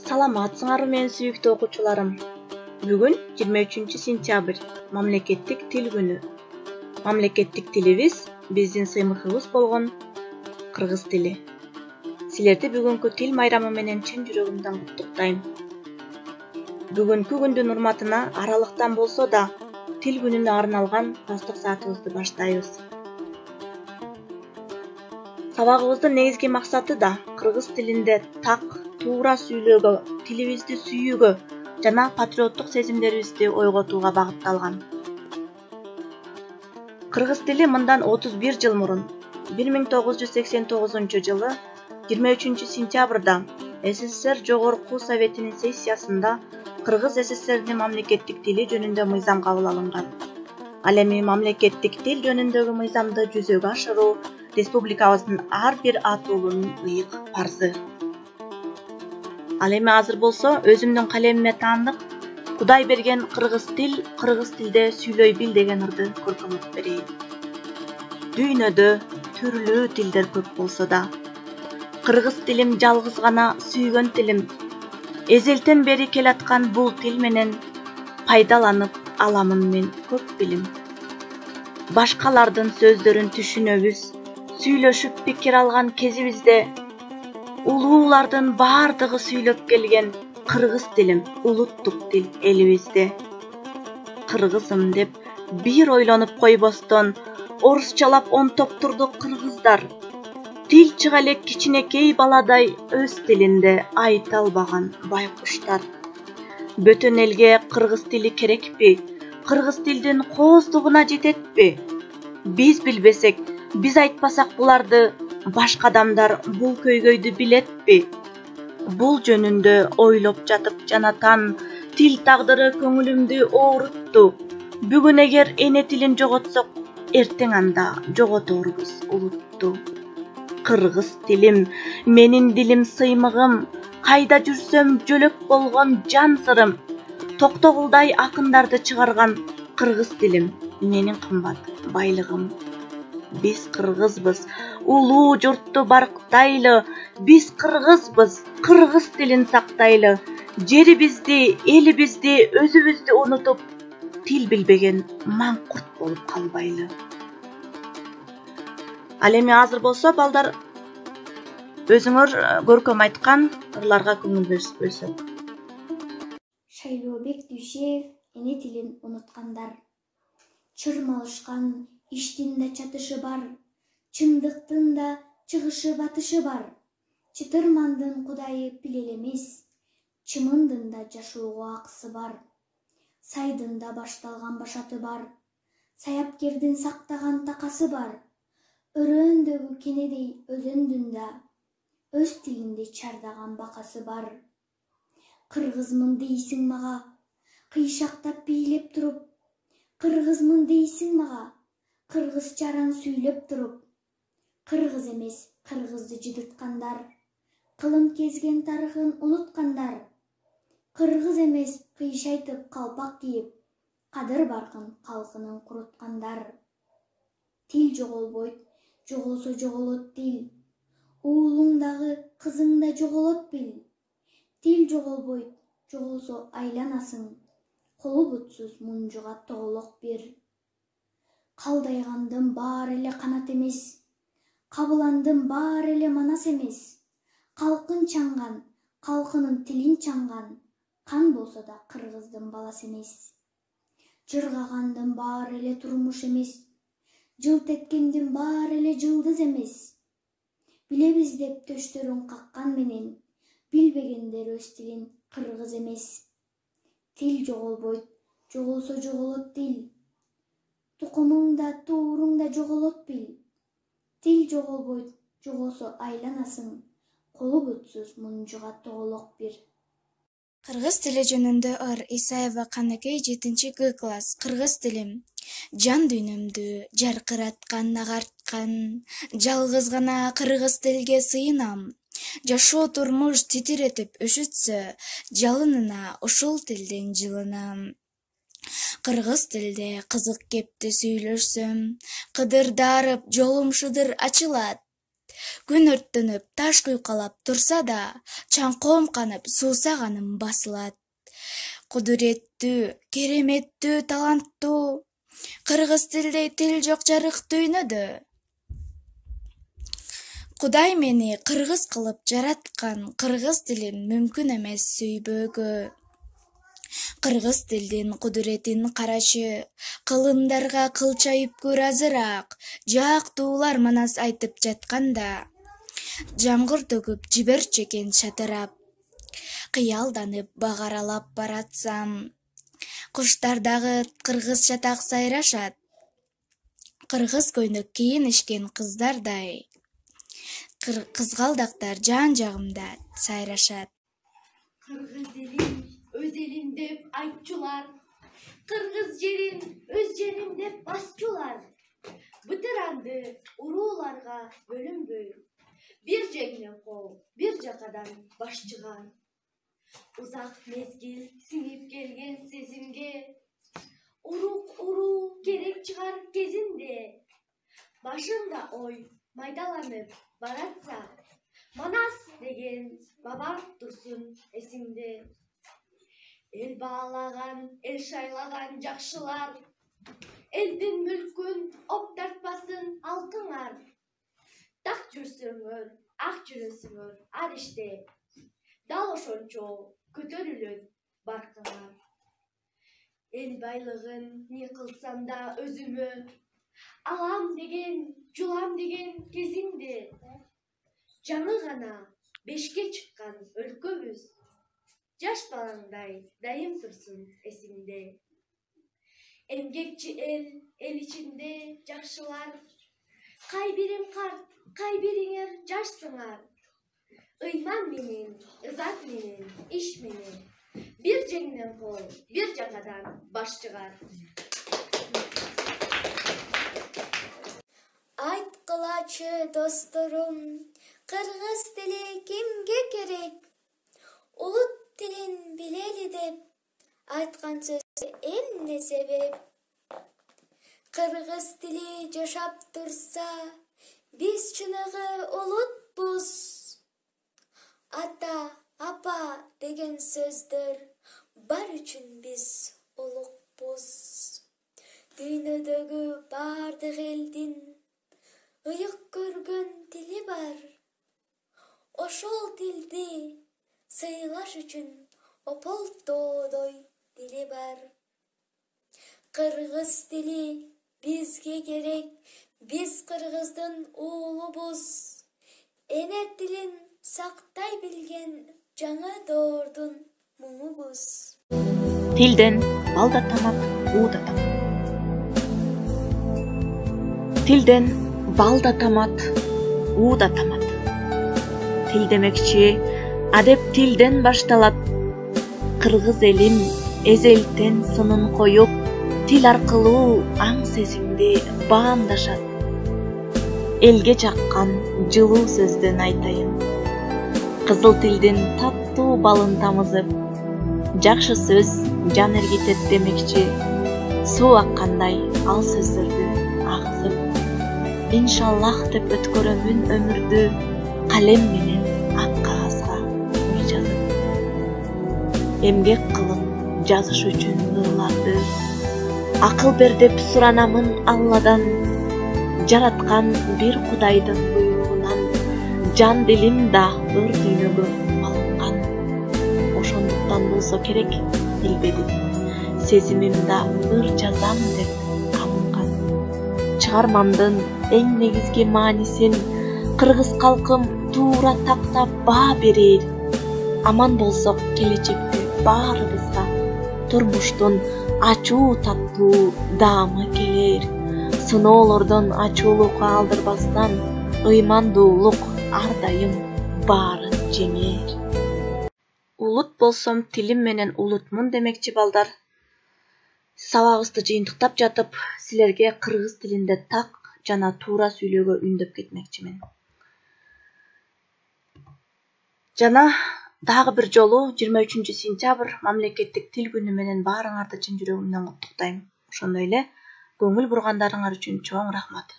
Саламатсыңарбы менин сүйүктүү окуучуларым. Бүгүн 23 сентябрь, мамлекеттик тил күнү. Мамлекеттик тилибиз биздин сыймыхыбыз болгон кыргыз тили. Силерди бүгүнкү тил майрамы менен чын жүрөгүмдөн куттуктайм. Бүгүнкү күндүн урматына аралыктан болсо да тил күнүнө арналган тастык саатыбызды баштайбыз. Сабагыбыздын негизги максаты да кыргыз тилинде так, туура сүйлөөгө, тилибизди сүйүүгө жана патриоттук сезимдерибизди ойготууга багытталган. Кыргыз тили мындан 31 жыл мурун 1989 жылы 23 сентябрда СССР Жогорку Советинин сессиясында Кыргыз СССРдин мамлекеттик тили жөнүндө мыйзам кабыл алынган. Ал эми мамлекеттик тил жөнүндөгү мыйзамды жүзөгө ашыруу республикабыздын ар бир ата уулунун ыйык парзы. Ал эми азыр болсо өзүмдүн калемиме таандык Кудай берген кыргыз тилде сүйлөй бил деген ырды көркөмдөп берейин. Дүйнөдө түрлүү тилдер көп болсо да, кыргыз тилим жалгыз гана сүйгөн тилим. Эзелтен бери келаткан бул тил менен пайдаланып аламын мен көп билим. Башкалардын сөздөрүн түшүнөбүз, сүйлөшүп пикир алган кезибизде улуулардын бардыгы сүйлөп келген кыргыз тилим улуттук тил элибизде. Кыргызым деп бир ойлонуп койбостон орусчалап онтоп турду кыргыздар. Тил чыга элек кичинекей баладай өз тилинде айта албаган байкуштар. Бөтөн элге кыргыз тили керекпи? Кыргыз тилдин кооздугуна жететпи? Биз билбесек, биз айтпасак буларды башка адамдар бул көйгөйдү билетпи? Бул жөнүндө ойлоп жатып жанатан тил тагдыры көңүлүмдү оорутту. Бүгүн эгер эне тилин жоготсок, эртең анда жоготорбуз улутту. Кыргыз тилим, менин дилим сыймыгым, кайда жүрсөм жөлөк болгон жан сырым. Токтогулдай акындарды чыгарган кыргыз тилим, менин кымбат байлыгым. Биз кыргызбыз, улуу журтту барктайлы. Биз кыргызбыз, кыргыз тилин сактайлы. Жерибизди, элибизди, өзүбүздү унутуп, тил билбеген маңкурт болуп калбайлы. Ал эми азыр болсо балдар өзүңөр көркөм айткан ырларга көңүл бөлсөк. Шайлообек Дүйшеев эне тилин унуткандар. Чырмалышкан иштин да чатышы бар, чындыктын да чыгышы батышы бар. Чытырмандын кудайы пилел эмес, чымындын да жашоого акысы бар. Сайдын да башталган башаты бар, саяпкердин сактаган такасы бар. Өрөөндөгү кенедей өзөндүн да өз тилинде чардаган бакасы бар. Кыргызмын дейсиң мага, кыйшактап бийлеп туруп. Кыргызмын дейсиң мага, кыргызчаран сүйлөп туруп. Кыргыз эмес, кыргызды жыдыткандар, кылым кезген тарыхын унуткандар. Кыргыз эмес, кыйшайтып калпак кийип, кадыр баркын калкынын куруткандар. Тил жоголбойт, жоголсо жоголот тил. Уулуң дагы, кызың да жоголот бил. Тил жоголбойт, жоголсо айланасың. Колу бутсуз мунжуга тоголок бир. Калдайгандын баары эле канат эмес, кабыландын баары эле манас эмес. Калкын чаңган, калкынын тилин чаңган, кан болсо да кыргыздын баласы эмес. Жыргагандын баары эле турмуш эмес, жылт эткендин баары эле жылдыз эмес. Билебиз деп төштөрүн каккан менен, билбегендер өз тилин кыргыз эмес. Тил жоголбойт, жоголсо жоголот тил. Тукумуң да, тууруң да жоголот бил. Тил жоголбойт, жоголсо айланасың. Колу бутсуз мунжуга тоголок бир. Кыргыз тили жөнүндө Ыр Исаева Канекей 7-Г класс. Кыргыз тилим жан дүйнөмдү жаркыраткан, агарткан. Жалгыз гана кыргыз тилге сыйынам. Жашоо турмуш титиретип өшүтсө, жалынына ушул тилдин жылынам. Кыргыз тилде кызык кепти сүйлөшсөм, кыдырдарып жолум шыдыр ачылат. Күн өрттөнүп, таш куйкалап турса да, чаңкоом канып, суусаганым басылат. Кудуреттүү, кереметтүү, таланттуу, кыргыз тилдей тил жок жарык дүйнөдө. Кудай мени кыргыз кылып жараткан, кыргыз тилин мүмкүн эмес сүйбөөгө. Кыргыз тилдин кудуретин карашы, кылымдарга кылча үпкүр азыраак, жаактуулар манас айтып жатканда, жамгыр төгүп жиберчү экен шатырап. Кыялданып багаралап баратсам, куштар дагы кыргызча так сайрашат. Кыргыз көйнөк кийинишкен кыздардай, кызгалдактар жан-жагымда сайрашат. Кыргыз элин өз элим деп айтчулар, кыргыз жерин өз жерим деп басчулар. Бытыранды урууларга бөлүнбөй, бир жеңнен кол, бир жакадан баш чыгар. Узак мезгил сиңип келген сезимге, уруу керек чыгар кезинде. Башында ой майдаланып баратса, Манас деген бабам турсун эсиңде. Эл баалаган, эл шайлаган жакшылар, элдин мүлкүн оп тартпасын алкыңар. Так жүрсөңөр, ак жүрөсүңөр ар иште, дал ошончо көтөрүлөт баркыңар. Эл байлыгын не кылсам да өзүмө, алам деген, жулам деген кезиңде. Жаңы гана 5ке чыккан өлкөбүз, жаш балаңдай дайым турсун эсиңде. Эмгекчи эл ичинде жакшылар, кай бириң карт, кай бириңер жашсыңар. Ыйман менен, ызат менен, иш менен, бир жеңнен кол, бир жакадан баш чыгар. Айткылачы досторум, кыргыз тили кимге керек? Улут тилин билели деп айткан сөзү эмне себеп? Кыргыз тили жашап турса, биз чыныгы улутпуз. Ата, апа деген сөздөр бар үчүн биз улукпуз. Дүйнөдөгү бардык элдин ыйык көргөн тили бар. Ошол тилди сыйлаш үчүн ополтоодой дили бар. Кыргыз тили бизге керек, биз кыргыздын уулубуз. Эне тилин сактай билген жаңы доордун муңубуз. Tilden bal da tamat, u da tamat. Tilden bal da tamat, u da tamat. Til demekçi, adep tilden baştalat. Kırgız elim ezelten sının koyup, til arkılуу aң сезимди баамдашат. Элге жаккан жылуу сөздөн айтайын. Кызыл тилдин таттуу балын тамызып, жакшы сөз жан эргитет демекчи, суу аккандай ал сөздөрдү агызып. Иншаллах деп өткөрөмүн өмүрдү, калем менен ак кагазга ой жазып. Эмгек кылып жазыш үчүн ырларды, акыл бер деп суранамын Алладан. Жараткан бир Кудайдын буйругунан, жан дилим да ыр дүйнөгө алынган. Ошондуктан болсо керек билбедим, сезимим да ыр жазам деп камынган. Чыгармамдын эң негизги маанисин кыргыз калкым туура тактап баа берер. Аман болсок келечекте баарыбызга турмуштун ачуу таттуу даамы келер. Сыноолордон ачуулукка алдырбастан, ыймандуулук ар дайым баарын жеңер. Улут болсом тилим менен улутмун демекчи балдар. Сабагыбызды жыйынтыктап жатып, силерге кыргыз тилинде так жана туура сүйлөөгө үндөп кетмекчимин. Жана дагы бир жолу 23 сентябрь мамлекеттик тил күнү менен баарыңарды чын жүрөгүмдөн куттуктайм. Ошондой эле көңүл бургандарыңар үчүн чоң рахмат.